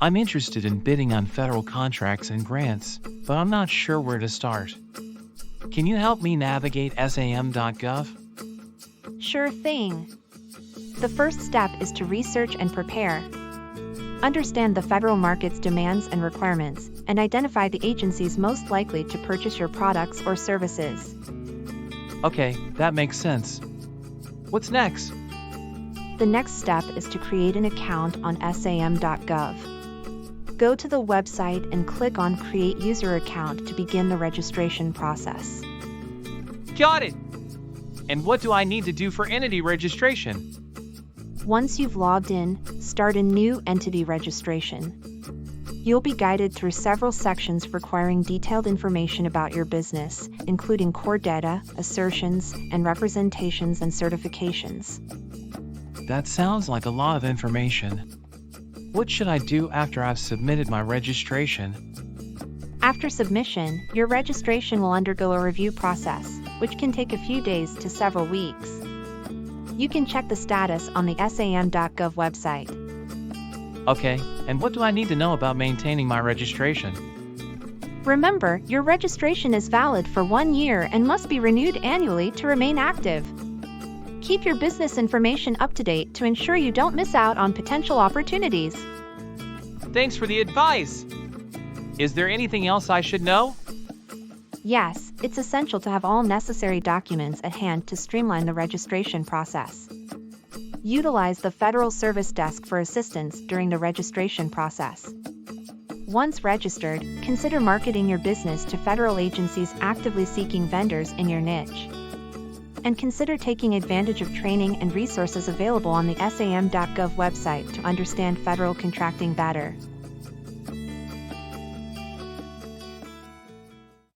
I'm interested in bidding on federal contracts and grants, but I'm not sure where to start. Can you help me navigate SAM.gov? Sure thing. The first step is to research and prepare. Understand the federal market's demands and requirements, and identify the agencies most likely to purchase your products or services. Okay, that makes sense. What's next? The next step is to create an account on SAM.gov. Go to the website and click on Create User Account to begin the registration process. Got it! And what do I need to do for entity registration? Once you've logged in, start a new entity registration. You'll be guided through several sections requiring detailed information about your business, including core data, assertions, and representations and certifications. That sounds like a lot of information. What should I do after I've submitted my registration? After submission, your registration will undergo a review process, which can take a few days to several weeks. You can check the status on the SAM.gov website. Okay, and what do I need to know about maintaining my registration? Remember, your registration is valid for 1 year and must be renewed annually to remain active. Keep your business information up to date to ensure you don't miss out on potential opportunities. Thanks for the advice! Is there anything else I should know? Yes, it's essential to have all necessary documents at hand to streamline the registration process. Utilize the Federal Service Desk for assistance during the registration process. Once registered, consider marketing your business to federal agencies actively seeking vendors in your niche. And consider taking advantage of training and resources available on the SAM.gov website to understand federal contracting better.